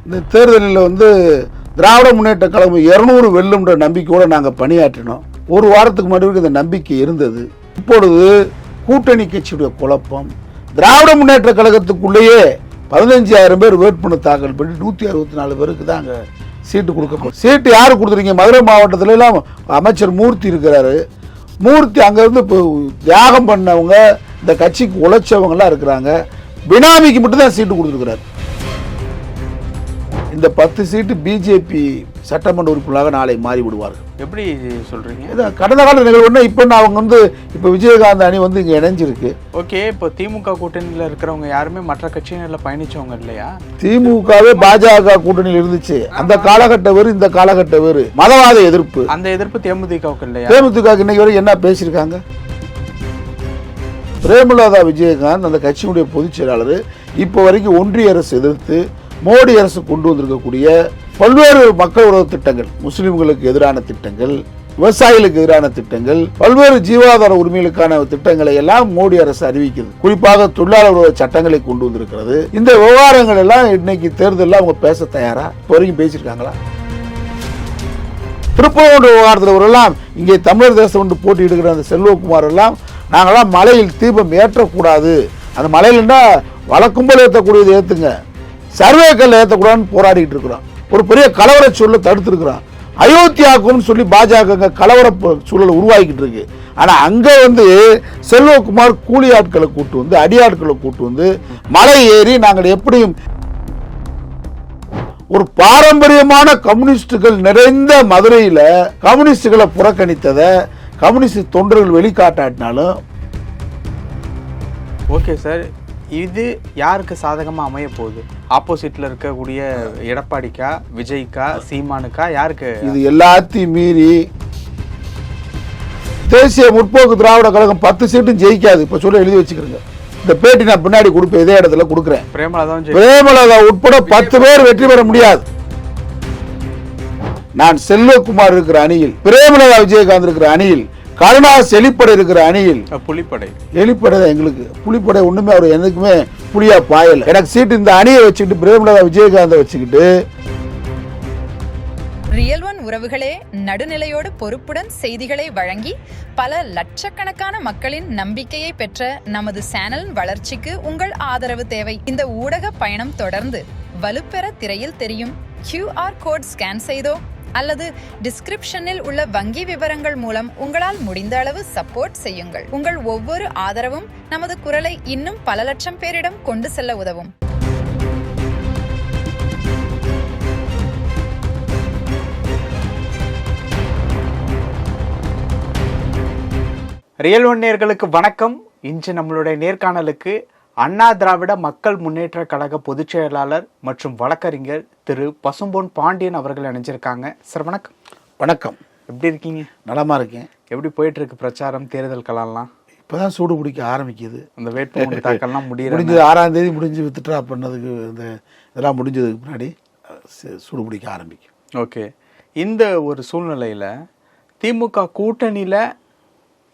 இந்த தேர்தலில் வந்து திராவிட முன்னேற்ற கழகம் 200 வெல்லும்ன்ற நம்பிக்கையோடு நாங்கள் பணியாற்றினோம். ஒரு வாரத்துக்கு முன்னாடி இந்த நம்பிக்கை இருந்தது. இப்பொழுது கூட்டணி கட்சியுடைய குழப்பம், திராவிட முன்னேற்ற கழகத்துக்குள்ளேயே 15,000 பேர் வேட்புமனு தாக்கல் பண்ணி 164 பேருக்கு தான் அங்கே சீட்டு கொடுக்கப்படும். சீட்டு யாரு கொடுத்துருங்க? மதுரை மாவட்டத்துல எல்லாம் அமைச்சர் மூர்த்தி இருக்கிறாரு. மூர்த்தி அங்கேருந்து இப்போ தியாகம் பண்ணவங்க, இந்த கட்சிக்கு உழைச்சவங்கலாம் இருக்கிறாங்க. பினாமிக்கு மட்டும்தான் சீட்டு கொடுத்துருக்கிறாரு. இந்த 10 சீட்டு பிஜேபி சட்டமன்ற உறுப்பினராக நாளை மாறி விடுவார்கள். எப்படி சொல்றீங்க? கடந்த கால நிகழ்வுன்னா இப்போ அவங்க வந்து இப்போ விஜயகாந்த் அணி வந்து இங்கே இணைஞ்சிருக்கு. ஓகே, இப்போ திமுக கூட்டணியில் இருக்கிறவங்க யாருமே மற்ற கட்சியினரில் பயணிச்சவங்க இல்லையா? திமுகவே பாஜக கூட்டணியில் இருந்துச்சு. அந்த காலகட்ட வேறு, இந்த காலகட்ட வேறு. மதவாத எதிர்ப்பு, அந்த எதிர்ப்பு தேமுதிகவுக்கு இல்லையா? தேமுதிக இன்னைக்கு வரை என்ன பேசியிருக்காங்க? பிரேமலதா விஜயகாந்த் அந்த கட்சியினுடைய பொதுச் செயலாளர் இப்போ வரைக்கும் ஒன்றிய அரசு எதிர்த்து மோடி அரசு கொண்டு வந்திருக்கக்கூடிய பல்வேறு மக்கள் உறவு திட்டங்கள், முஸ்லிம்களுக்கு எதிரான திட்டங்கள், விவசாயிகளுக்கு எதிரான திட்டங்கள், பல்வேறு ஜீவாதார உரிமைகளுக்கான திட்டங்களை எல்லாம் மோடி அரசு அறிவிக்கிறது. குறிப்பாக தொழிலாளர் உறவு சட்டங்களை கொண்டு வந்திருக்கிறது. இந்த விவகாரங்கள் எல்லாம் இன்னைக்கு தேர்தலில் அவங்க பேச தயாரா? இப்போ வரைக்கும் பேசியிருக்காங்களா? திருப்பூர் விவகாரத்தில் எல்லாம் இங்கே தமிழர் தேசம் ஒன்று போட்டியிடுகிற அந்த செல்வகுமார் எல்லாம் நாங்களாம் மலையில் தீபம் ஏற்றக்கூடாது, அந்த மலையில்னா வழக்கும்போல் ஏற்றக்கூடியது ஏற்றுங்க, சர்வேக்கல் ஏற்றக்கூடாதுன்னு போராடிட்டு இருக்கிறோம். ஒரு பெரிய கலவர சூழலை தடுத்துருக்கிறோம். அயோத்தியாக்கும்னு சொல்லி பாஜக கலவர சூழலை உருவாக்கிட்டு இருக்கு. ஆனால் அங்கே வந்து செல்வகுமார் கூலி ஆட்களை கூட்டு வந்து, அடியாட்களை கூட்டு வந்து மலை ஏறி நாங்கள் எப்படியும் ஒரு பாரம்பரியமான கம்யூனிஸ்டுகள் நிறைந்த மதுரையில் கம்யூனிஸ்டுகளை புறக்கணித்ததை கம்யூனிஸ்ட் தொண்டர்கள் வெளிக்காட்டாட்டினாலும். ஓகே சார், இது யாருக்கு சாதகமாக அமைய போகுது? ஆப்போசிட்ல இருக்கக்கூடிய எடப்பாடிக்கா, விஜய்க்கா, சீமானுக்கா, யாருக்கு? இது எல்லாத்தையும் மீறி தேசிய முற்போக்கு திராவிட கழகம் 10 சீட்டும் ஜெயிக்காது. இப்ப சொல்ல எழுதி வச்சுக்கிறேங்க. இந்த பேட்டி நான் பின்னாடி கொடுப்பேன், இதே இடத்துல கொடுக்குறேன். பிரேமலதா உட்பட 10 பேர் வெற்றி பெற முடியாது. நான் செல்வகுமார் இருக்கிற அணியில், பிரேமலதா விஜயகாந்த் இருக்கிற அணியில், கருணாஸ் எலிப்படை இருக்கிற அணியில், புலிப்படை எலிப்படை தான் எங்களுக்கு. புலிப்படை ஒண்ணுமே அவர் எனக்குமே புலியா பாயல. எனக்கு சீட்டு இந்த அணியை வச்சுக்கிட்டு பிரேமலதா விஜயகாந்தை வச்சுக்கிட்டு. ரியல் ஒன் உறவுகளே, நடுநிலையோடு பொறுப்புடன் செய்திகளை வழங்கி பல லட்சக்கணக்கான மக்களின் நம்பிக்கையை பெற்ற நமது சேனல் வளர்ச்சிக்கு உங்கள் ஆதரவு தேவை. இந்த ஊடக பயணம் தொடர்ந்து வலுப்பெற திரையில் தெரியும் QR கோட் ஸ்கேன் செய்தோ அல்லது டிஸ்கிரிப்ஷனில் உள்ள வங்கி விவரங்கள் மூலம் உங்களால் முடிந்த அளவு சப்போர்ட் செய்யுங்கள். உங்கள் ஒவ்வொரு ஆதரவும் நமது குரலை இன்னும் பல லட்சம் பேரிடம் கொண்டு செல்ல உதவும். ரியல் ஒன் நேயர்களுக்கு வணக்கம். இன்று நம்மளுடைய நேர்காணலுக்கு அண்ணா திராவிட மக்கள் முன்னேற்ற கழக பொதுச் செயலாளர் மற்றும் வழக்கறிஞர் திரு பசும்பொன் பாண்டியன் அவர்கள் இணைஞ்சிருக்காங்க. சார் வணக்கம். வணக்கம். எப்படி இருக்கீங்க? நலமா இருக்கேன். எப்படி போயிட்டு இருக்கு பிரச்சாரம், தேர்தல் கலாம்லாம்? இப்பதான் சூடு பிடிக்க ஆரம்பிக்குது. அந்த வேட்புமனு தாக்கல்லாம் முடிஞ்சது 6ஆம் தேதி முடிஞ்சு வித்ட்ரா பண்ணதுக்கு இதெல்லாம் முடிஞ்சதுக்கு முன்னாடி சூடு பிடிக்க ஆரம்பிக்கும். ஓகே, இந்த ஒரு சூழ்நிலையில திமுக கூட்டணியில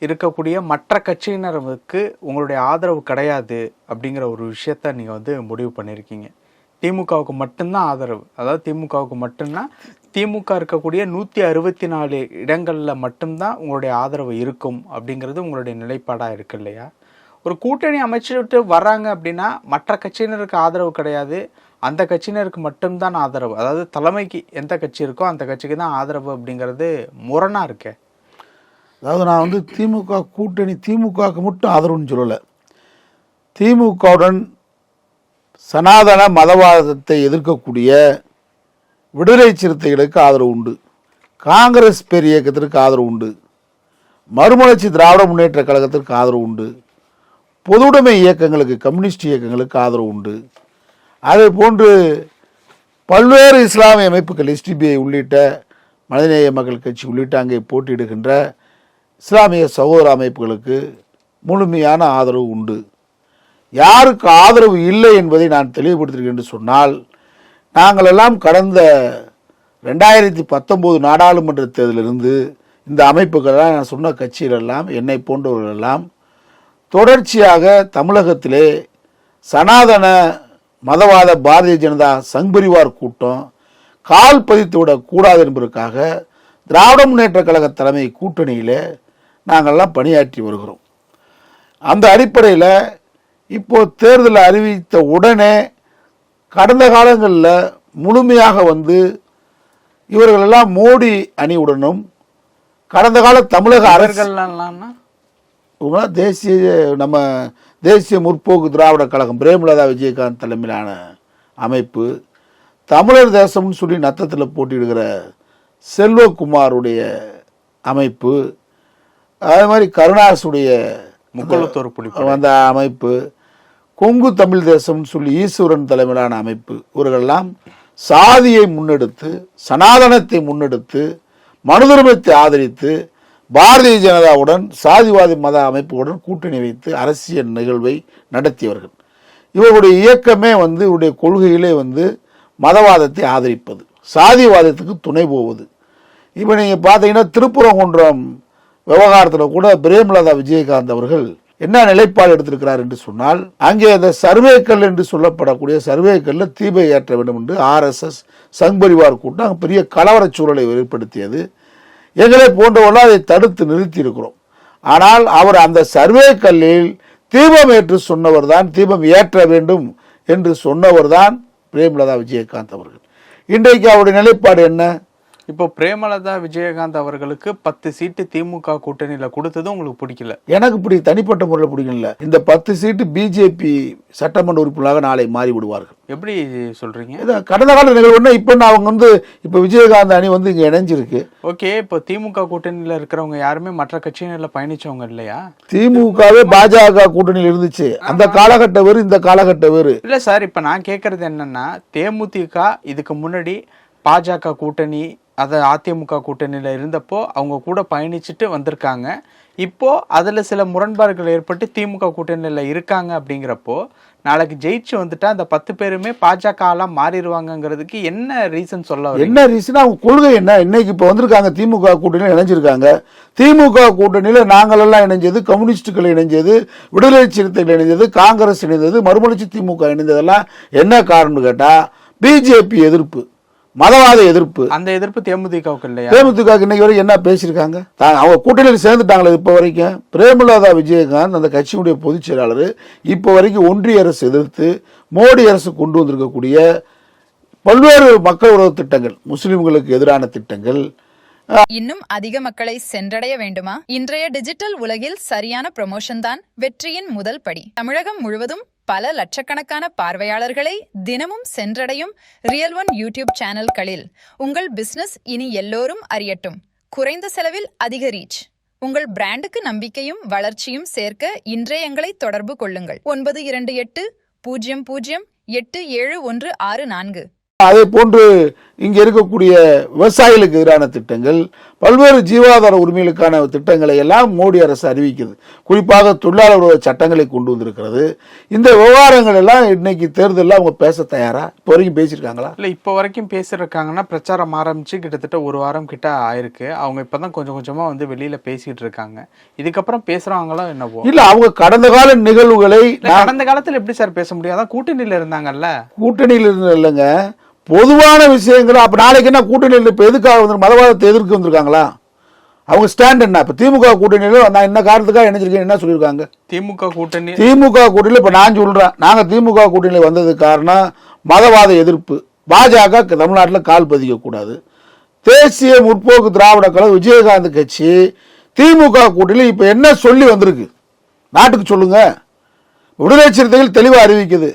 இருக்கக்கூடிய மற்ற கட்சியினருக்கு உங்களுடைய ஆதரவு கிடையாது அப்படிங்கிற ஒரு விஷயத்த நீங்கள் வந்து முடிவு பண்ணியிருக்கீங்க. திமுகவுக்கு மட்டும்தான் ஆதரவு, அதாவது திமுகவுக்கு மட்டும்தான், திமுக இருக்கக்கூடிய 164 இடங்களில் மட்டும்தான் உங்களுடைய ஆதரவு இருக்கும் அப்படிங்கிறது உங்களுடைய நிலைப்பாடாக இருக்கு இல்லையா? ஒரு கூட்டணி அமைச்சுட்டு வர்றாங்க அப்படின்னா மற்ற கட்சியினருக்கு ஆதரவு கிடையாது, அந்த கட்சியினருக்கு மட்டும்தான் ஆதரவு, அதாவது தலைமைக்கு எந்த கட்சி இருக்கோ அந்த கட்சிக்கு தான் ஆதரவு அப்படிங்கிறது முரணாக இருக்கே. அதாவது நான் வந்து திமுக கூட்டணி திமுகவுக்கு மட்டும் ஆதரவுன்னு சொல்லலை. திமுகவுடன் சனாதன மதவாதத்தை எதிர்க்கக்கூடிய விடுதலை சிறுத்தைகளுக்கு ஆதரவு உண்டு, காங்கிரஸ் பேர் இயக்கத்திற்கு ஆதரவு உண்டு, மறுமலர்ச்சி திராவிட முன்னேற்ற கழகத்திற்கு ஆதரவு உண்டு, பொதுவுடைமை இயக்கங்களுக்கு, கம்யூனிஸ்ட் இயக்கங்களுக்கு ஆதரவு உண்டு. அதே போன்று பல்வேறு இஸ்லாமிய அமைப்புகள், SDPI உள்ளிட்ட மனிதநேய மக்கள் கட்சி உள்ளிட்ட அங்கே போட்டியிடுகின்ற இஸ்லாமிய சகோதர அமைப்புகளுக்கு முழுமையான ஆதரவு உண்டு. யாருக்கு ஆதரவு இல்லை என்பதை நான் தெளிவுபடுத்துகிறேன் என்று சொன்னால், நாங்கள் எல்லாம் கடந்த 2019 நாடாளுமன்ற தேர்தலிலிருந்து இந்த அமைப்புகளெல்லாம், நான் சொன்ன கட்சிகளெல்லாம், என்னை போன்றவர்களெல்லாம் தொடர்ச்சியாக தமிழகத்திலே சனாதன மதவாத பாரதிய ஜனதா சங் பரிவார் கூட்டம் கால் பதித்து விடக்கூடாது என்பதற்காக திராவிட முன்னேற்ற கழக தலைமை கூட்டணியில் நாங்கள்லாம் பணியாற்றி வருகிறோம். அந்த அடிப்படையில் இப்போ தேர்தல் அறிவித்த உடனே கடந்த காலங்களில் முழுமையாக வந்து இவர்களெல்லாம் மோடி அணியுடனும் கடந்த கால தமிழக அரசுகள்லாம் நம்ம தேசிய முற்போக்கு திராவிட கழகம் பிரேமலதா விஜயகாந்த் தலைமையிலான அமைப்பு, தமிழர் தேசம்னு சொல்லி நத்தத்தில் போட்டியிடுகிற செல்வகுமாருடைய அமைப்பு, அதே மாதிரி கருணாசுடைய அந்த அமைப்பு, கொங்கு தமிழ் தேசம்னு சொல்லி ஈஸ்வரன் தலைமையிலான அமைப்பு, இவர்களெல்லாம் சாதியை முன்னெடுத்து சனாதனத்தை முன்னெடுத்து மனுதர்மத்தை ஆதரித்து பாரதிய ஜனதாவுடன் சாதிவாதி மத அமைப்புடன் கூட்டணி வைத்து அரசியல் நிகழ்வை நடத்தியவர்கள். இவருடைய இயக்கமே வந்து இவருடைய கொள்கையிலே வந்து மதவாதத்தை ஆதரிப்பது, சாதிவாதத்துக்கு துணை போவது. இப்போ நீங்கள் பார்த்தீங்கன்னா திருப்பரங்குன்றம் விவகாரத்தில் கூட பிரேமலதா விஜயகாந்த் அவர்கள் என்ன நிலைப்பாடு எடுத்திருக்கிறார் என்று சொன்னால், அங்கே அந்த சர்வேக்கல் என்று சொல்லப்படக்கூடிய சர்வேக்கல்ல தீபை ஏற்ற வேண்டும் என்று RSS சங் பரிவார் கூட்டம் அங்கே பெரிய கலவர சூழலை ஏற்படுத்தியது. எங்களை போன்றவர்கள் அதை தடுத்து நிறுத்தி இருக்கிறோம். ஆனால் அவர் அந்த சர்வேக்கல்லில் தீபம் ஏற்று சொன்னவர் தான், தீபம் ஏற்ற வேண்டும் என்று சொன்னவர் தான் பிரேமலதா விஜயகாந்த் அவர்கள். இன்றைக்கு அவருடைய நிலைப்பாடு என்ன? இப்போ பிரேமலதா விஜயகாந்த் அவர்களுக்கு 10 சீட்டு திமுக கூட்டணியில கொடுத்தது உங்களுக்கு பிடிக்கல? எனக்கு தனிப்பட்ட முறையில் பிடிக்கல. இந்த 10 சீட்டு பிஜேபி சட்டமன்ற உறுப்பினராக நாளை மாறி விடுவார்கள். எப்படி சொல்றீங்க? கடந்த கால நிகழ்வுன்னா இப்ப அவங்க வந்து இப்ப விஜயகாந்த் அணி வந்து இங்க இணைஞ்சிருக்கு. ஓகே, இப்போ திமுக கூட்டணியில இருக்கிறவங்க யாருமே மற்ற கட்சியினர்ல பயணிச்சவங்க இல்லையா? திமுகவே பாஜக கூட்டணியில் இருந்துச்சு. அந்த காலகட்டம் வேறு, இந்த காலகட்டம் வேறு. இல்ல சார், இப்ப நான் கேட்கறது என்னன்னா, தேமுதிக இதுக்கு முன்னாடி பாஜக கூட்டணி அதிமுக கூட்டணியில இருந்தப்போ அவங்க கூட பயணிச்சுட்டு வந்திருக்காங்க. இப்போ அதுல சில முரண்பாடுகள் ஏற்பட்டு திமுக கூட்டணியில இருக்காங்க. அப்படிங்கிறப்போ நாளைக்கு ஜெயிச்சு வந்துட்டா அந்த 10 பேருமே பாஜக எல்லாம் மாறிடுவாங்கிறதுக்கு என்ன ரீசன் சொல்ல? என்ன ரீசன்? அவங்க கொள்கை என்ன? இன்னைக்கு இப்போ வந்திருக்காங்க, திமுக கூட்டணியில் இணைஞ்சிருக்காங்க. திமுக கூட்டணியில் நாங்கள் எல்லாம் இணைஞ்சது, கம்யூனிஸ்டுகள் இணைஞ்சது, விடுதலை சிறுத்தைகள் இணைந்தது, காங்கிரஸ் இணைந்தது, மறுமலர்ச்சி திமுக இணைந்ததெல்லாம் என்ன காரணம்னு கேட்டா பிஜேபி எதிர்ப்பு, மதவாத எதிர்ப்பு. அந்த எதிர்ப்பு தேமுதிகவுக்கு இல்லையா? தேமுதிக இன்னைக்கு வரைக்கும் என்ன பேசியிருக்காங்க? அவங்க கூட்டணியில் சேர்ந்துட்டாங்களே இப்ப வரைக்கும். பிரேமலதா விஜயகாந்த் அந்த கட்சியுடைய பொதுச் செயலாளர் இப்ப வரைக்கும் ஒன்றிய அரசு எதிர்த்து மோடி அரசு கொண்டு வந்திருக்கக்கூடிய பல்வேறு மக்கள் உறவு திட்டங்கள், முஸ்லிம்களுக்கு எதிரான திட்டங்கள் இன்னும் அதிக மக்களை சென்றடைய வேண்டுமா? இன்றைய டிஜிட்டல் உலகில் சரியான ப்ரமோஷன் தான் வெற்றியின் முதல் படி. தமிழகம் முழுவதும் பல லட்சக்கணக்கான பார்வையாளர்களை தினமும் சென்றடையும் ரியல் ஒன் யூடியூப் சேனல்களில் உங்கள் பிசினஸ் இனி எல்லோரும் அறியட்டும். குறைந்த செலவில் அதிக ரீச். உங்கள் பிராண்டுக்கு நம்பிக்கையும் வளர்ச்சியும் சேர்க்க இன்றைய எங்களை தொடர்பு கொள்ளுங்கள். 9280087164. அதே போன்று இங்க இருக்கக்கூடிய விவசாயிகளுக்கு எதிரான திட்டங்கள், பல்வேறு ஜீவாதார உரிமைகளுக்கான திட்டங்களை எல்லாம் மோடி அரசு அறிவிக்கிறது. குறிப்பாக தொழிலாளர் சட்டங்களை கொண்டு வந்திருக்கிறது. இந்த விவகாரங்கள் எல்லாம் இன்னைக்கு தேர்தலில் அவங்க பேச தயாரா? இப்போ வரைக்கும் பேசியிருக்காங்களா? இல்லை, இப்போ வரைக்கும் பேசியிருக்காங்கன்னா பிரச்சாரம் ஆரம்பிச்சு கிட்டத்தட்ட 1 வாரம் கிட்ட ஆயிருக்கு. அவங்க இப்பதான் கொஞ்சம் கொஞ்சமா வந்து வெளியில பேசிட்டு இருக்காங்க. இதுக்கப்புறம் பேசுறாங்களா என்னவோ? இல்ல, அவங்க கடந்த கால நிகழ்வுகளை கடந்த காலத்துல எப்படி சார் பேச முடியும்? அதான் கூட்டணியில இருந்தாங்கல்ல. கூட்டணியில் இருந்த இல்லைங்க, பொதுவான விஷயங்கள். அப்ப நாளைக்கு என்ன கூட்டணியில் இப்ப எதுக்காக வந்து மதவாதத்தை எதிர்க்க வந்திருக்காங்களா? அவங்க ஸ்டாண்ட் என்ன? இப்ப திமுக கூட்டணியில நான் என்ன காரணத்துக்காக இணைஞ்சிருக்கேன் என்ன சொல்லியிருக்காங்க? திமுக கூட்டணியில் இப்ப நான் சொல்றேன், நாங்க திமுக கூட்டணியில் வந்தது காரணம் மதவாத எதிர்ப்பு. பாஜக தமிழ்நாட்டில் கால் பதிக்க கூடாது. தேசிய முற்போக்கு திராவிட கழகம் விஜயகாந்த் கட்சி திமுக கூட்டணியில் இப்ப என்ன சொல்லி வந்திருக்கு நாட்டுக்கு சொல்லுங்க. விடுதலை சிறுத்தைகள் தெளிவா அறிவிக்குது,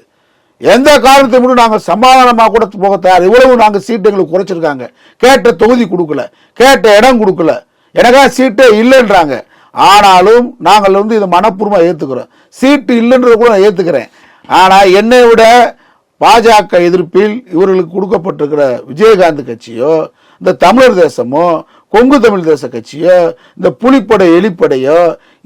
எந்த காரணத்தை மட்டும் நாங்கள் சமாதானமாக கூட போக தயார். இவ்வளவு நாங்கள் சீட்டு எங்களுக்கு குறைச்சிருக்காங்க, கேட்ட தொகுதி கொடுக்கல, கேட்ட இடம் கொடுக்கல, எனக்காக சீட்டே இல்லைன்றாங்க. ஆனாலும் நாங்கள் வந்து இதை மனப்பூர்வமாக ஏற்றுக்கிறோம். சீட்டு இல்லைன்றத கூட நான் ஏற்றுக்கிறேன். ஆனால் என்னை விட பாஜக எதிர்ப்பில் இவர்களுக்கு கொடுக்கப்பட்டிருக்கிற விஜயகாந்த் கட்சியோ, இந்த தமிழர் தேசமோ, கொங்கு தமிழ் தேச கட்சியோ, இந்த புலிப்படை எலிப்படையோ,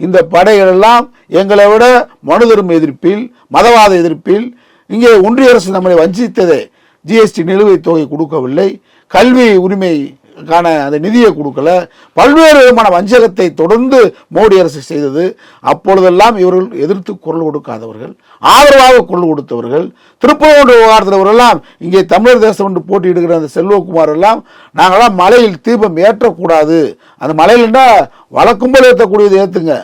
இந்த படைகள் எல்லாம் எங்களை விட மனு தர்ம எதிர்ப்பில், மதவாத எதிர்ப்பில். இங்கே ஒன்றிய அரசு நம்மளை வஞ்சித்ததே, ஜிஎஸ்டி நிலுவைத் தொகை கொடுக்கவில்லை, கல்வி உரிமை அந்த நிதியை கொடுக்கல, பல்வேறு விதமான வஞ்சகத்தை தொடர்ந்து மோடி அரசு செய்தது. அப்பொழுதெல்லாம் இவர்கள் எதிர்த்து குரல் கொடுக்காதவர்கள், ஆதரவாக குரல் கொடுத்தவர்கள். திருப்பூர் விவகாரத்தில் இவரெல்லாம் இங்கே தமிழர் தேசம் என்று போட்டியிடுகிற அந்த செல்வகுமார் எல்லாம் நாங்களாம் மலையில் தீபம் ஏற்றக்கூடாது, அந்த மலையில்னா வழக்கும்போது ஏற்றக்கூடியது ஏற்றுங்க,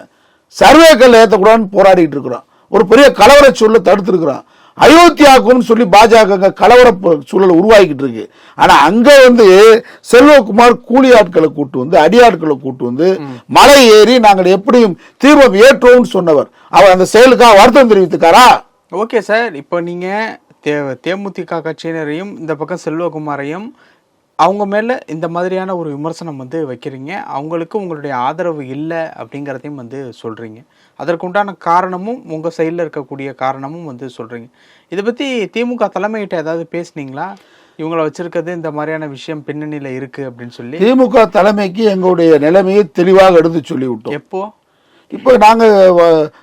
சர்வேக்கல்ல ஏற்றக்கூடாதுன்னு போராடிட்டு இருக்கிறோம். ஒரு பெரிய கலவர சூழலை தடுத்திருக்கிறோம். அயோத்தியாவுக்கும் சொல்லி பாஜக கலவர சூழல் உருவாக்கிட்டு இருக்கு. ஆனா அங்க செல்வகுமார் கூலி ஆட்களை கூட்டு வந்து, அடியாட்களை கூட்டு வந்து மலை ஏறி நாங்கள் எப்படியும் தீபம் ஏற்றோம்னு சொன்னவர். அவர் அந்த செயலுக்காக வருத்தம் தெரிவித்துக்காரா? ஓகே சார், இப்போ நீங்க தேமுதிக கட்சியினரையும் இந்த பக்கம் செல்வகுமாரையும் அவங்க மேல இந்த மாதிரியான ஒரு விமர்சனம் வைக்கிறீங்க, அவங்களுக்கு உங்களுடைய ஆதரவு இல்லை அப்படிங்கிறதையும் சொல்றீங்க. அதற்குண்டான காரணமும் உங்க சைடில் இருக்கக்கூடிய காரணமும் சொல்றீங்க. இதை பத்தி திமுக தலைமையிட்ட ஏதாவது பேசுனீங்களா? இவங்களை வச்சிருக்கிறது இந்த மாதிரியான விஷயம் பின்னணியில இருக்கு அப்படின்னு சொல்லி திமுக தலைமைக்கு எங்களுடைய நிலைமையை தெளிவாக எடுத்து சொல்லிவிட்டோம். எப்போ? இப்போ நாங்கள்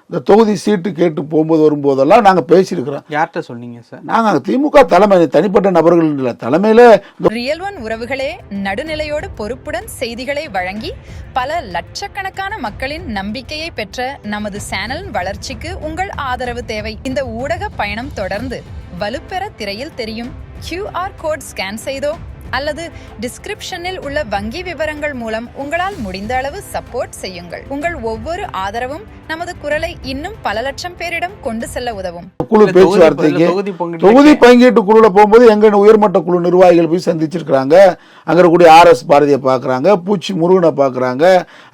இந்த தொகுதி சீட்டு கேட்டு போகும்போது வரும்போதெல்லாம் நாங்கள் பேசியிருக்கிறோம். யார்கிட்ட சொன்னீங்க சார்? நாங்கள் திமுக தலைமை, தனிப்பட்ட நபர்கள் இல்லை, தலைமையில ரியல் ஒன் உறவுகளே, நடுநிலையோடு பொறுப்புடன் செய்திகளை வழங்கி பல லட்சக்கணக்கான மக்களின் நம்பிக்கையை பெற்ற நமது சேனல் வளர்ச்சிக்கு உங்கள் ஆதரவு தேவை. இந்த ஊடக பயணம் தொடர்ந்து வலுப்பெற திரையில் தெரியும் QR கோட் ஸ்கேன் செய்தோ அல்லது டிஸ்கிரிப்ஷனில் உள்ள வங்கி விவரங்கள் மூலம் உங்களால் முடிந்த அளவு சப்போர்ட் செய்யுங்கள். உங்கள் ஒவ்வொரு ஆதரவும் நமது குரலை இன்னும் பல லட்சம் பேரிடம் கொண்டு செல்ல உதவும். குழு பேச்சுவார்த்தைக்கு தொகுதி பங்கீட்டு குழுல போகும்போது எங்க உயர்மட்ட குழு நிர்வாகிகள் போய் சந்திச்சிருக்கிறாங்க. அங்க இருக்கக்கூடிய RS பாரதியை பாக்குறாங்க, பூச்சி முருகனை பாக்குறாங்க,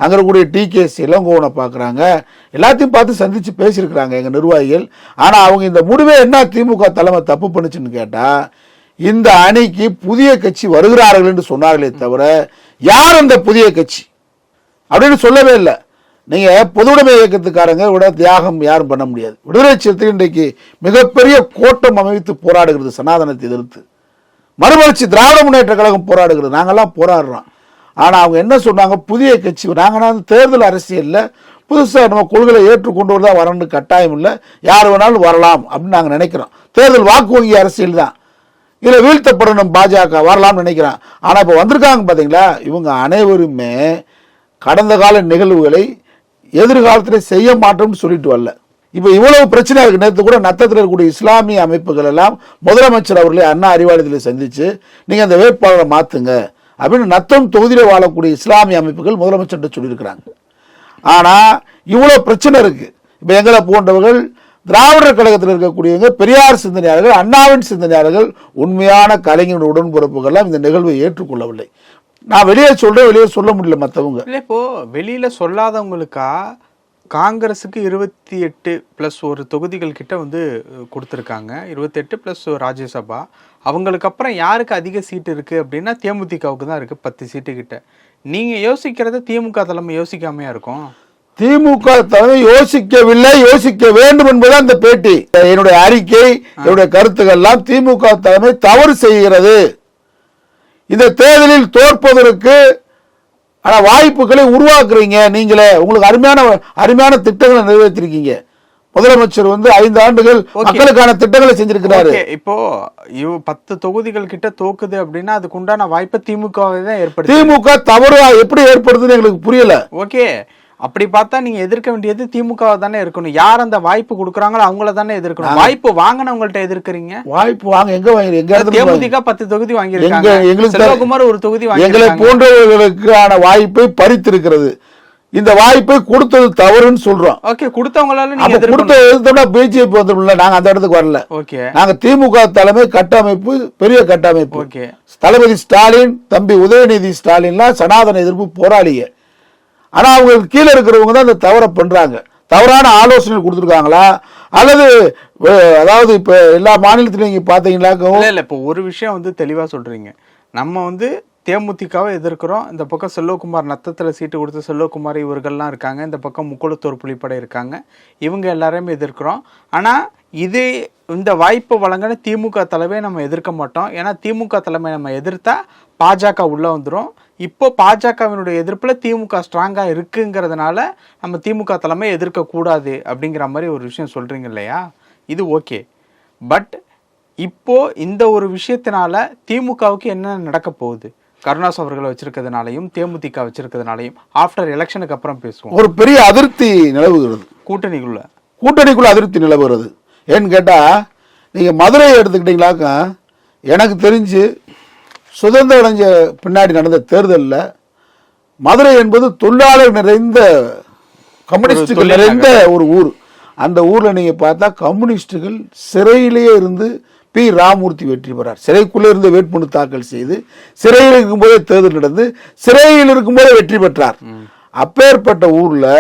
அங்க இருக்கக்கூடிய TKS இளங்கோவனை பாக்குறாங்க. எல்லாத்தையும் பார்த்து சந்திச்சு பேசியிருக்கிறாங்க எங்க நிர்வாகிகள். ஆனா அவங்க இந்த முடிவை என்ன திமுக தலைமை தப்பு பண்ணுச்சுன்னு கேட்டா, இந்த அணிக்கு புதிய கட்சி வருகிறார்கள் என்று சொன்னார்களே தவிர யார் அந்த புதிய கட்சி அப்படின்னு சொல்லவே இல்லை. நீங்க பொதுவுடைமை இயக்கத்துக்காரங்க விட தியாகம் யாரும் பண்ண முடியாது. விடுதலை சிறுத்தைகள் இன்றைக்கு மிகப்பெரிய கோட்டம் அமைத்து போராடுகிறது சனாதனத்தை எதிர்த்து. மறுமலர்ச்சி திராவிட முன்னேற்ற கழகம் போராடுகிறது, நாங்கெல்லாம் போராடுறோம். ஆனா அவங்க என்ன சொன்னாங்க, புதிய கட்சி நாங்க தேர்தல் அரசியல்ல புதுசாக நம்ம கொள்கையை ஏற்றுக்கொண்டு தான் வரணும்னு கட்டாயம் இல்லை, யார் வேணாலும் வரலாம் அப்படின்னு நாங்கள் நினைக்கிறோம். தேர்தல் வாக்கு வங்கி அரசியல் தான், இதில் வீழ்த்தப்படணும் பாஜக வரலாம்னு நினைக்கிறான். ஆனால் இப்போ வந்திருக்காங்க பார்த்தீங்களா, இவங்க அனைவருமே கடந்த கால நிகழ்வுகளை எதிர்காலத்தில் செய்ய மாட்டோம்னு சொல்லிட்டு வரல. இப்போ இவ்வளவு பிரச்சனை இருக்கு. நேற்று கூட நத்தத்தில் இருக்கக்கூடிய இஸ்லாமிய அமைப்புகள் எல்லாம் முதலமைச்சர் அவர்களை அண்ணா அறிவாலயத்தில் சந்திச்சு நீங்கள் அந்த வேட்பாளரை மாற்றுங்க அப்படின்னு நத்தம் தொகுதியில் வாழக்கூடிய இஸ்லாமிய அமைப்புகள் முதலமைச்சர்கிட்ட சொல்லியிருக்கிறாங்க. ஆனால் இவ்வளோ பிரச்சனை இருக்கு. இப்போ எங்களை போன்றவர்கள் திராவிடர் கழகத்தில் இருக்கக்கூடியவங்க பெரியார் சிந்தனையாளர்கள், அண்ணாவின் சிந்தனையாளர்கள், உண்மையான கலைஞர் உடன்பிறப்புகள்லாம் இந்த நிகழ்வை ஏற்றுக்கொள்ளவில்லை. நான் வெளியே சொல்றேன், வெளியே சொல்ல முடியல மற்றவங்க. இப்போ வெளியில சொல்லாதவங்களுக்கா காங்கிரஸுக்கு 28+ ஒரு தொகுதிகள் கிட்ட கொடுத்துருக்காங்க, 28+ ராஜ்யசபா. அவங்களுக்கு அப்புறம் யாருக்கு அதிக சீட்டு இருக்கு அப்படின்னா தேமுதிகவுக்கு தான் இருக்கு 10 சீட்டு கிட்ட. நீங்க யோசிக்கிறத திமுக தலைமை யோசிக்காமையா இருக்கும்? திமுக தலைமை யோசிக்கவில்லை, யோசிக்க வேண்டும் என்பதுதான் இந்த பேட்டி. என்னுடைய அறிக்கை, என்னுடைய கருத்துக்கள் எல்லாம் திமுக தலைமை தவறு செய்கிறது. இந்த தேர்தலில் தோற்பதற்கு வாய்ப்புகளை உருவாக்குறீங்க நீங்களே. உங்களுக்கு அருமையான திட்டங்களை நிறைவேற்றிருக்கீங்க. முதலமைச்சர் 5 ஆண்டுகள் மக்களுக்கான திட்டங்களை செஞ்சிருக்கிறாரு. இப்போ 10 தொகுதிகள் கிட்ட தோக்குது அப்படின்னா அதுக்கு உண்டான வாய்ப்பை திமுக தான் ஏற்படுது. திமுக தவறு எப்படி ஏற்படுதுன்னு எங்களுக்கு புரியல. ஓகே, அப்படி பார்த்தா நீங்க எதிர்க்க வேண்டியது திமுக தானே இருக்கணும். யார் அந்த வாய்ப்பு கொடுக்குறாங்களோ அவங்கள தானே எதிர்க்கணும். வாய்ப்பு வாங்கினவங்கள்ட்ட எதிர்க்கிறீங்க. வாய்ப்பு வாங்க எங்க வாங்கி தேமுதிக 10 தொகுதி வாங்கியிருக்காங்க, செல்வகுமார் ஒரு தொகுதி வாங்கி. எங்களை போன்றவர்களுக்கான வாய்ப்பை பறித்திருக்கிறது. இந்த வாய்ப்பை கொடுத்தது தவறுன்னு சொல்றோம். ஓகே, கொடுத்தவங்களால நீங்க கொடுத்தா பிஜேபி வந்துடும்ல. நாங்க அந்த இடத்துக்கு வரல. ஓகே, நாங்க திமுக தலைமை கட்டமைப்பு பெரிய கட்டமைப்பு. ஓகே, தளபதி ஸ்டாலின், தம்பி உதயநிதி ஸ்டாலின்லாம் சனாதன எதிர்ப்பு போராளிய. ஆனா அவங்களுக்கு கீழே இருக்கிறவங்க தான் இந்த தவறை பண்றாங்க. தவறான ஆலோசனை கொடுத்துருக்காங்களா அல்லது அதாவது இப்ப எல்லா மாநிலத்திலும் நீங்க பாத்தீங்களா? இல்ல இப்ப ஒரு விஷயம் தெளிவா சொல்றீங்க. நம்ம தேமுதிகவை எதிர்க்கிறோம். இந்த பக்கம் செல்வகுமார் நத்தத்தில் சீட்டு கொடுத்த செல்வகுமார் இவர்கள்லாம் இருக்காங்க. இந்த பக்கம் முக்குளத்தூர் புலிப்படை இருக்காங்க. இவங்க எல்லாரையுமே எதிர்க்கிறோம். ஆனால் இந்த வாய்ப்பு வழங்கின திமுக தலைமையை நம்ம எதிர்க்க மாட்டோம். ஏன்னா திமுக தலைமை நம்ம எதிர்த்தா பாஜக உள்ளே வந்துடும். இப்போ பாஜகவினுடைய எதிர்ப்பில் திமுக ஸ்ட்ராங்காக இருக்குங்கிறதுனால நம்ம திமுக தலைமை எதிர்க்கக்கூடாது அப்படிங்கிற மாதிரி ஒரு விஷயம் சொல்கிறீங்க இல்லையா? இது ஓகே. பட் இப்போ இந்த ஒரு விஷயத்தினால திமுகவுக்கு என்ன நடக்க போகுது? கருணாஸ் அவர்களை வச்சிருக்கிறதுனாலையும் தேமுதிக வச்சிருக்கிறதுனாலையும் ஆஃப்டர் எலெக்ஷனுக்கு அப்புறம் பேசுவோம். ஒரு பெரிய அதிருப்தி நிலவுகிறது, கூட்டணிக்குள்ள அதிருப்தி நிலவுகிறது. ஏன்னு கேட்டால் நீங்கள் மதுரையை எடுத்துக்கிட்டீங்களாக்கா, எனக்கு தெரிஞ்சு சுதந்திரம் அடைஞ்ச பின்னாடி நடந்த தேர்தலில் மதுரை என்பது தொழிலாளர் நிறைந்த, கம்யூனிஸ்டுகள் நிறைந்த ஒரு ஊர். அந்த ஊரில் நீங்கள் பார்த்தா கம்யூனிஸ்டுகள் சிறையிலேயே இருந்து பி. ராமூர்த்தி வெற்றி பெறார். சிறைக்குள்ளே இருந்து வேட்புமனு தாக்கல் செய்து சிறையில் இருக்கும்போதே தேர்தல் நடந்து சிறையில் இருக்கும்போதே வெற்றி பெற்றார். அப்பேற்பட்ட ஊரில்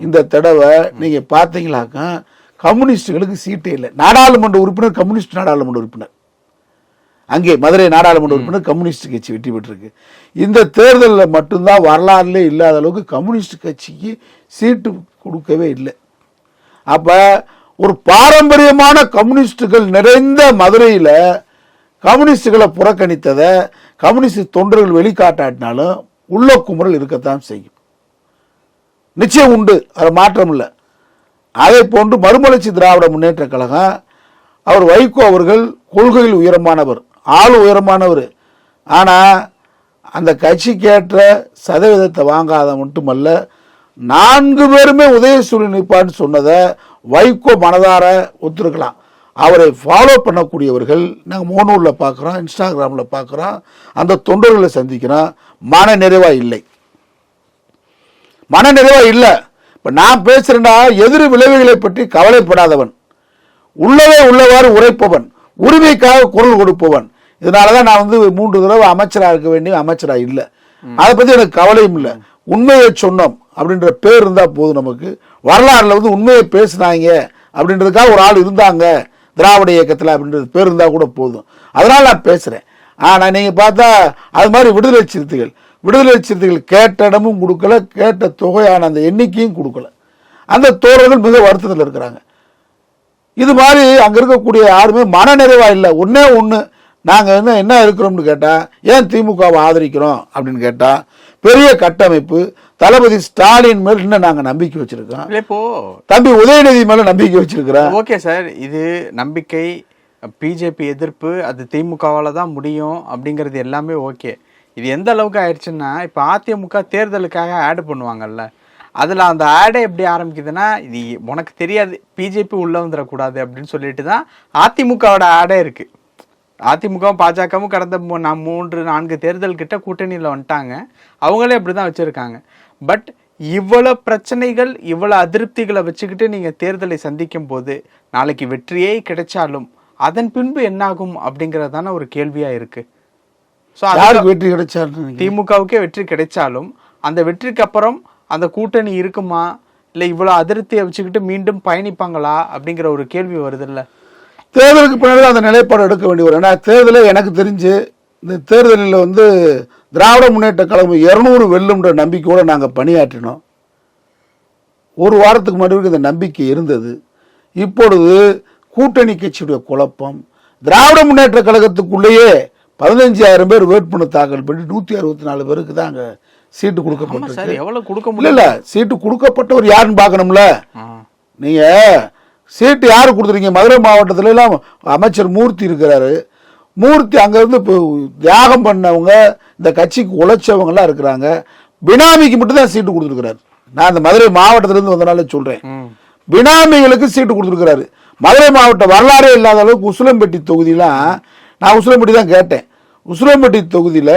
இந்த தடவை நீங்கள் பார்த்தீங்களாக்கா கம்யூனிஸ்டுகளுக்கு சீட்டே இல்லை. நாடாளுமன்ற உறுப்பினர் கம்யூனிஸ்ட் நாடாளுமன்ற உறுப்பினர், அங்கே மதுரை நாடாளுமன்ற உறுப்பினர் கம்யூனிஸ்ட் கட்சி வெற்றி பெற்றிருக்கு. இந்த தேர்தலில் மட்டும்தான் வரலாறுலே இல்லாத அளவுக்கு கம்யூனிஸ்ட் கட்சிக்கு சீட்டு கொடுக்கவே இல்லை. அப்ப ஒரு பாரம்பரியமான கம்யூனிஸ்டுகள் நிறைந்த மதுரையில் கம்யூனிஸ்டுகளை புறக்கணித்ததை கம்யூனிஸ்ட் தொண்டர்கள் வெளிக்காட்டாட்டினாலும் உள்ள குமுறல் இருக்கத்தான் செய்யும், நிச்சயம் உண்டு, அது மாற்றம் இல்லை. அதே போன்று மறுமலர்ச்சி திராவிட முன்னேற்ற கழகம், அவர் வைகோ அவர்கள் கொள்கையில் உயரமானவர், ஆள் உயரமானவர். ஆனால் அந்த கட்சிக்கேற்ற சதவீதத்தை வாங்காத மட்டுமல்ல, 4 பேருமே உதயசூரியன் நிற்பான்னு சொன்னதை வைகோ மனதார ஒத்துருக்கலாம். அவரை ஃபாலோ பண்ணக்கூடியவர்கள் நாங்கள் மோனூரில் பார்க்குறோம், இன்ஸ்டாகிராமில் பார்க்குறோம், அந்த தொண்டர்களை சந்திக்கிறோம். மன நிறைவாக இல்லை. இப்போ நான் பேசுகிறேன்னா எதிர் விளைவுகளை பற்றி கவலைப்படாதவன், உள்ளவே உள்ளவாறு உரைப்பவன், உரிமைக்காக குரல் கொடுப்பவன். இதனால தான் நான் 3 தடவை அமைச்சராக இருக்க வேண்டிய அமைச்சராக இல்லை. அதை பற்றி எனக்கு கவலையும் இல்லை. உண்மையை சொன்னோம் அப்படின்ற பேர் இருந்தால் போதும். நமக்கு வரலாறுல உண்மையை பேசுனாங்க அப்படின்றதுக்காக ஒரு ஆள் இருந்தாங்க திராவிட இயக்கத்தில் அப்படின்றது பேர் இருந்தால் கூட போதும். அதனால் நான் பேசுகிறேன். ஆனால் நீங்கள் பார்த்தா அது மாதிரி விடுதலை சிறுத்தைகள் கேட்ட இடமும் கொடுக்கல, கேட்ட தொகையான அந்த எண்ணிக்கையும் கொடுக்கல. அந்த தோழர்கள் மிக வருத்தத்தில் இருக்கிறாங்க. இது மாதிரி அங்கே இருக்கக்கூடிய யாருமே மனநிறைவாக இல்லை. ஒன்று நாங்கள் என்ன இருக்கிறோம்னு கேட்டால், ஏன் திமுகவை ஆதரிக்கிறோம் அப்படின்னு கேட்டால், பெரிய கட்டமைப்பு தளபதி ஸ்டாலின் மேல் இன்னும் நாங்கள் நம்பிக்கை வச்சிருக்கோம். இப்போ தம்பி உதயநிதி மேல நம்பிக்கை வச்சிருக்கிறோம். ஓகே சார், இது நம்பிக்கை, பிஜேபி எதிர்ப்பு, அது திமுகவால தான் முடியும் அப்படிங்கிறது எல்லாமே ஓகே. இது எந்த அளவுக்கு ஆயிடுச்சுன்னா, இப்போ அதிமுக தேர்தலுக்காக ஆட் பண்ணுவாங்கல்ல, அதில் அந்த ஆடை எப்படி ஆரம்பிக்குதுன்னா, இது உனக்கு தெரியாது, பிஜேபி உள்ள வந்துடக்கூடாது அப்படின்னு சொல்லிட்டு தான் அதிமுகவோட ஆடே இருக்கு. அதிமுகவும் பாஜகவும் கடந்த 3-4 தேர்தல் கிட்ட கூட்டணியில் வந்துட்டாங்க. அவங்களே அப்படி தான் வச்சுருக்காங்க. பட் இவ்வளோ பிரச்சனைகள், இவ்வளோ அதிருப்திகளை வச்சுக்கிட்டு நீங்கள் தேர்தலை சந்திக்கும் போது நாளைக்கு வெற்றியே கிடைச்சாலும் அதன் பின்பு என்னாகும் அப்படிங்கிறது தானே ஒரு கேள்வியாக இருக்கு. ஸோ யாருக்கு வெற்றி கிடைச்சாலும், திமுகவுக்கே வெற்றி கிடைச்சாலும் அந்த வெற்றிக்கு அப்புறம் அந்த கூட்டணி இருக்குமா, இல்லை இவ்வளோ அதிருப்தியை வச்சுக்கிட்டு மீண்டும் பயணிப்பாங்களா அப்படிங்கிற ஒரு கேள்வி வருது இல்லை. தேர்தலுக்கு பின்னாடி அந்த நிலைப்பாடு எடுக்க வேண்டி வரும். ஏன்னா தேர்தலில் எனக்கு தெரிஞ்சு இந்த தேர்தலில் திராவிட முன்னேற்ற கழகம் 200 வெல்லும்ன்ற நம்பிக்கையோடு நாங்கள் பணியாற்றினோம். ஒரு வாரத்துக்கு முன்னாடி இந்த நம்பிக்கை இருந்தது. இப்பொழுது கூட்டணி கட்சியுடைய குழப்பம், திராவிட முன்னேற்ற கழகத்துக்குள்ளேயே 15,000 பேர் வேட்புமனு தாக்கல் பண்ணி 164 பேருக்கு தான் அங்கே சீட்டு கொடுக்கப்பட்டிருக்கு. இல்லை, சீட்டு கொடுக்கப்பட்டவர் யாருன்னு பார்க்கணும்ல. நீங்கள் சீட்டு யாரு கொடுத்துருக்கீங்க? மதுரை மாவட்டத்துல எல்லாம் அமைச்சர் மூர்த்தி இருக்கிறாரு. மூர்த்தி அங்கிருந்து இப்போ தியாகம் பண்ணவங்க, இந்த கட்சிக்கு உழைச்சவங்கலாம் இருக்கிறாங்க. பினாமிக்கு மட்டும் தான் சீட்டு கொடுத்துருக்கிறாரு. நான் இந்த மதுரை மாவட்டத்திலிருந்து வந்தனால சொல்றேன், பினாமிகளுக்கு சீட்டு கொடுத்துருக்கிறாரு. மதுரை மாவட்ட வரலாறே இல்லாத அளவுக்கு உசிலம்பட்டி தொகுதியெல்லாம், நான் உசிலம்பட்டி தான் கேட்டேன், உசிலம்பட்டி தொகுதியில்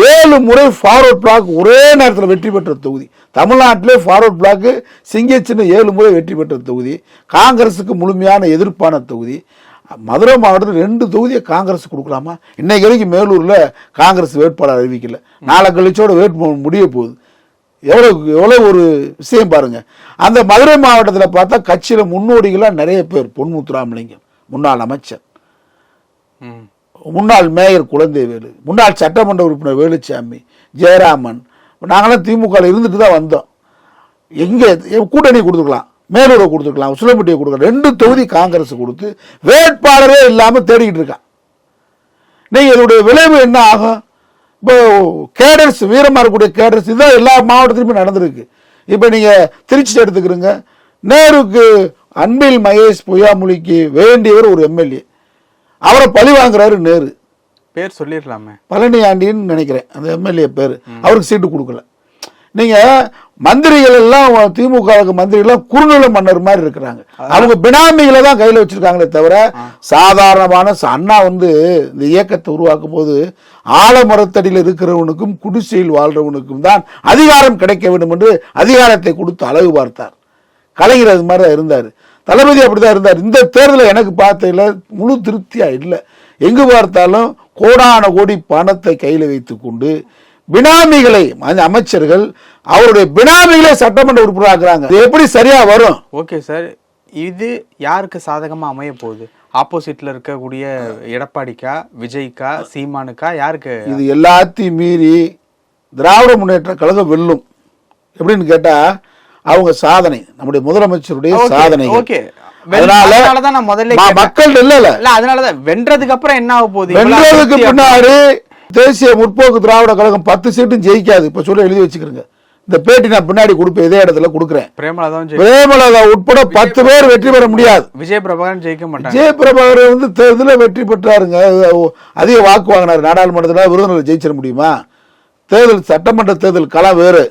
7 முறை ஃபார்வர்ட் பிளாக் ஒரே நேரத்தில் வெற்றி பெற்ற தொகுதி. தமிழ்நாட்டிலே ஃபார்வர்ட் பிளாக்கு சிங்கச்சின்ன 7 முறை வெற்றி பெற்ற தொகுதி. காங்கிரஸுக்கு முழுமையான எதிர்ப்பான தொகுதி. மதுரை மாவட்டத்தில் 2 தொகுதியை காங்கிரஸ் கொடுக்கலாமா? இன்னைக்கு வரைக்கும் மேலூரில் காங்கிரஸ் வேட்பாளர் அறிவிக்கல. நாளை கழிச்சோட வேட்பு முடிய போகுது. எவ்வளோ ஒரு விஷயம் பாருங்க. அந்த மதுரை மாவட்டத்தில் பார்த்தா கட்சியில் முன்னோடிகளாக நிறைய பேர். பொன்முத்துராமலிங்கம் முன்னாள் அமைச்சர், முன்னாள் மேயர் குழந்தைவேலு, முன்னாள் சட்டமன்ற உறுப்பினர் வேலுச்சாமி, ஜெயராமன். நாங்களாம் திமுக இருந்துட்டு தான் வந்தோம். எங்கே கூட்டணி கொடுத்துக்கலாம், மேலூரை கொடுத்துருக்கலாம், உசிலம்பட்டியை கொடுக்கலாம். 2 தொகுதி காங்கிரஸ் கொடுத்து வேட்பாளரே இல்லாமல் தேடிக்கிட்டு இருக்கான். நீங்கள் இதோடைய விளைவு என்ன ஆகும்? இப்போ கேடர்ஸ், வீரமாக இருக்கக்கூடிய கேடர்ஸ், இதுதான் எல்லா மாவட்டத்திலுமே நடந்திருக்கு. இப்போ நீங்கள் திருச்சி எடுத்துக்கிறீங்க, நேருக்கு அன்பில் மகேஷ் பொய்யாமொழிக்கு வேண்டியவர் ஒரு எம்எல்ஏ, அவரை பழி வாங்குறாரு நேரு. பேர் சொல்லிடலாமே. பழனி ஆண்டின்னு நினைக்கிறேன் அந்த எம்எல்ஏ பேர். அவருக்கு சீட்டு கொடுக்கல. நீங்க மந்திரிகள் எல்லாம் திமுக மந்திரிகள் குறுநில மன்னர் மாதிரி இருக்கிறாங்க. அவங்க பினாமிகளை தான் கையில வச்சிருக்காங்களே தவிர சாதாரணமான அண்ணா வந்து இந்த இயக்கத்தை உருவாக்கும் போது ஆலமரத்தடியில் இருக்கிறவனுக்கும் குடிசையில் வாழ்றவனுக்கும் தான் அதிகாரம் கிடைக்க வேண்டும் என்று அதிகாரத்தை கொடுத்து அழகு பார்த்தார். கலைஞர் அது மாதிரி தான் இருந்தார். தளபதி அப்படிதான் இருந்தார். இந்த தேர்தலில் எனக்கு பார்த்ததில் முழு திருப்தியா இல்லை. எங்கு பார்த்தாலும் கோடான கோடி பணத்தை கையில் வைத்துக் கொண்டு பினாமிகளை அமைச்சர்கள் அவருடைய பினாமிகளை சட்டமன்ற உறுப்பினராக்குறாங்க. இது எப்படி சரியா வரும்? ஓகே சார், இது யாருக்கு சாதகமா அமைய போகுது? ஆப்போசிட்ல இருக்கக்கூடிய எடப்பாடிக்கா, விஜய்க்கா, சீமானுக்கா, யாருக்கு? இது எல்லாத்தையும் மீறி திராவிட முன்னேற்ற கழகம் வெல்லும். எப்படின்னு கேட்டா அவங்க சாதனை, நம்முடைய முதலமைச்சருடைய சாதனை. அதனாலதான் நான் முதல்ல மக்கள் இல்ல அதனாலதான் வென்றதுக்கு அப்புறம் என்ன ஆக போகுது? வென்றதுக்கு பின்னாடி தேசிய முற்போக்கு திராவிட கழகம் 10 சீட்டும் ஜெயிக்காது. இப்ப சொல்ல எழுதி வச்சுக்கிறேங்க. இந்த பேட்டி நான் பின்னாடி கொடுப்பேன், இதே இடத்துல கொடுக்குறேன். பிரேமலதா உட்பட 10 பேர் வெற்றி பெற முடியாது. விஜய் பிரபாகரன் ஜெயிக்க மாட்டாங்க. விஜய் பிரபாகரன் வந்து தேர்தலில் வெற்றி பெற்றாருங்க, அதிக வாக்கு வாங்கினார். நாடாளுமன்றத்தில் விருதுநகர் ஜெயிச்சிட முடியுமா? தேர்தல் சட்டமன்ற தேர்தல் களம் வேறு.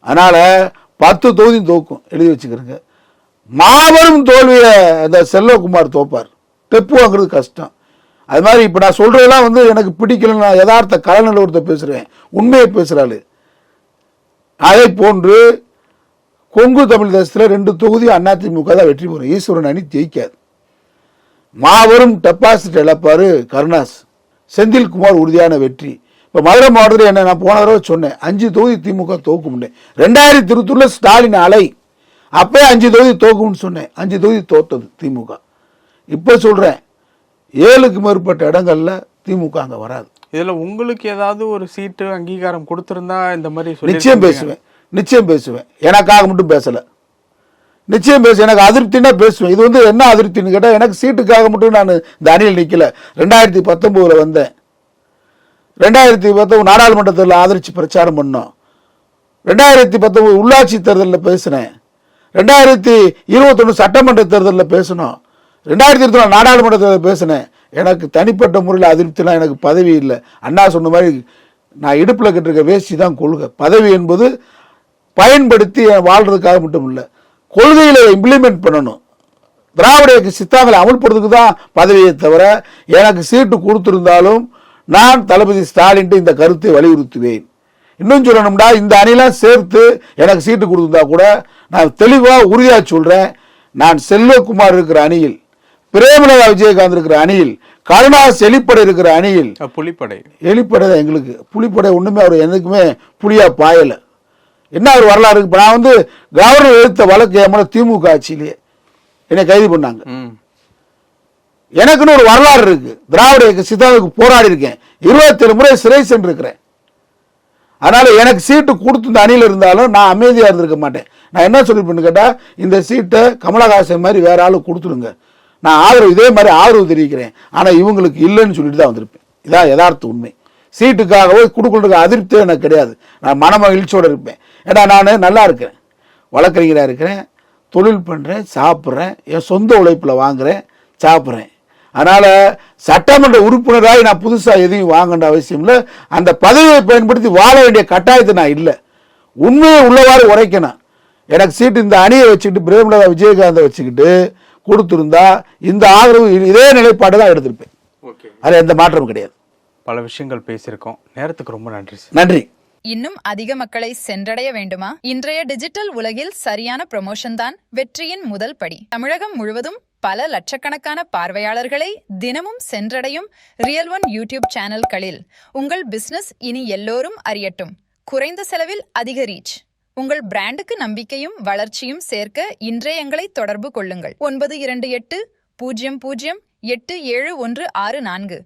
அதனால 10 தொகுதியும் தோக்கும், எழுதி வச்சுக்கிறேங்க. மாபெரும் தோல்வியை அந்த செல்வகுமார் தோப்பார். டெப்பு வாங்குறது கஷ்டம். அது மாதிரி இப்ப நான் சொல்றதெல்லாம் வந்து எனக்கு பிடிக்கல. நான் யதார்த்த கலநிலவரத்தை பேசுறேன், உண்மையை பேசுறாள். அதை போன்று கொங்கு தமிழ் தேசத்துல 2 தொகுதி அதிமுக தான் வெற்றி பெறும். ஈஸ்வரன் அணி ஜெயிக்காது. மாபெரும் டெபாசிட் இழப்பாரு கருணாஸ். செந்தில்குமார் உறுதியான வெற்றி. இப்ப மதுரை மாவட்டத்தில் என்ன நான் போன தடவை சொன்னேன், 5 தொகுதி திமுக தோக்கும். 2020 ஸ்டாலின் அலை அப்பே 5 தொகுதி தோக்கும்னு சொன்னேன். 5 தொகுதி தோத்தது திமுக. இப்ப சொல்றேன் 7க்கு மேற்பட்ட இடங்கள்ல திமுக அங்க வராது. இதுல உங்களுக்கு ஏதாவது ஒரு சீட்டு அங்கீகாரம் கொடுத்திருந்தா இந்த மாதிரி நிச்சயம் பேசுவேன். எனக்காக மட்டும் பேசல, நிச்சயம் பேச. எனக்கு அதிருப்தினா பேசுவேன். இது வந்து என்ன அதிருப்தின்னு கேட்டா, எனக்கு சீட்டுக்காக மட்டும் நான் இந்த அணியில் நிக்கல. 2019 வந்தேன். 2019 நாடாளுமன்ற தேர்தலில் ஆதரிச்சு பிரச்சாரம் பண்ணோம். 2019 உள்ளாட்சி தேர்தலில் பேசினேன். 2021 சட்டமன்ற தேர்தலில் பேசணும். 2024 நாடாளுமன்ற தேர்தலில் பேசினேன். எனக்கு தனிப்பட்ட முறையில் அதிருப்திலாம் எனக்கு பதவி இல்லை. அண்ணா சொன்ன மாதிரி நான் இடுப்பில் கட்டிருக்க வேஷ்டி தான் கொள்கை. பதவி என்பது பயன்படுத்தி வாழ்றதுக்காக மட்டும் இல்லை, கொள்கையில இம்ப்ளிமெண்ட் பண்ணணும். திராவிட சித்தாங்களை அமல்படுறதுக்கு தான் பதவியை தவிர, எனக்கு சீட்டு கொடுத்திருந்தாலும் நான் தளபதி ஸ்டாலின் இந்த கருத்தை வலியுறுத்துவேன். இன்னும் சொல்லணும்னா இந்த அணிலாம் சேர்த்து எனக்கு சீட்டு கொடுத்திருந்தா கூட நான் தெளிவாக உறுதியாக சொல்றேன், நான் செல்வகுமார் இருக்கிற அணியில், பிரேமலதா விஜயகாந்த் இருக்கிற அணியில், கருணாஸ் எலிப்படை இருக்கிற அணியில், எலிப்படை தான் எங்களுக்கு. புலிப்படை ஒண்ணுமே அவர் எனக்குமே புலியா பாயல. என்ன ஒரு வரலாறு இருக்கு. நான் வந்து கவர்னர் எடுத்த வழக்கு என் திமுக ஆட்சியிலேயே என்னை கைது பண்ணாங்க. எனக்குன்னு ஒரு வரலாறு இருக்கு. திராவிட சித்தாவுக்கு போராடி இருக்கேன். 27 முறை சிறை சென்றிருக்கிறேன். அதனால எனக்கு சீட்டு கொடுத்து இந்த அணியில் இருந்தாலும் நான் அமைதியா இருந்திருக்க மாட்டேன். நான் என்ன சொல்லிருப்பேன்னு கேட்டா, இந்த சீட்டை கமலஹாசன் மாதிரி வேற ஆளு கொடுத்துருங்க, நான் ஆதரவு இதே மாதிரி ஆதரவு தெரிவிக்கிறேன், ஆனா இவங்களுக்கு இல்லைன்னு சொல்லிட்டு தான் வந்திருப்பேன். இதான் யதார்த்த உண்மை. சீட்டுக்காகவே கொடுக்கறதுக்கு அதிருப்தியே எனக்கு கிடையாது. நான் மன மகிழ்ச்சியோட இருப்பேன். ஏன்னா நான் நல்லா இருக்கிறேன், வழக்கறிஞராக இருக்கிறேன், தொழில் பண்றேன், சாப்பிட்றேன், என் சொந்த உழைப்புல வாங்குறேன், சாப்பிட்றேன். அதனால சட்டமன்ற உறுப்பினராக நான் புதுசா எதையும் வாங்கன்ற அவசியம் இல்லை. அந்த பதவியை பயன்படுத்தி வாழ வேண்டிய கட்டாயத்தை நான் இல்லை. உண்மையை உள்ளவாறு உரைக்கணும். எனக்கு சீட்டு இந்த அணியை வச்சுக்கிட்டு பிரேமலதா விஜயகாந்தை வச்சுக்கிட்டு கொடுத்திருந்தா இந்த ஆதரவு இதே நிலைப்பாடு தான் எடுத்திருப்பேன். அது எந்த மாற்றமும் கிடையாது. பல விஷயங்கள் பேசியிருக்கோம். நேரத்துக்கு ரொம்ப நன்றி. நன்றி. இன்னும் அதிக மக்களை சென்றடைய வேண்டுமா? இன்றைய டிஜிட்டல் உலகில் சரியான ப்ரமோஷன் தான் வெற்றியின் முதல் படி. தமிழகம் முழுவதும் பல லட்சக்கணக்கான பார்வையாளர்களை தினமும் சென்றடையும் ரியல் ஒன் யூடியூப் சேனல்களில் உங்கள் பிசினஸ் இனி எல்லோரும் அறியட்டும். குறைந்த செலவில் அதிக ரீச். உங்கள் பிராண்டுக்கு நம்பிக்கையும் வளர்ச்சியும் சேர்க்க இன்றே எங்களை தொடர்பு கொள்ளுங்கள். 928 00 8714.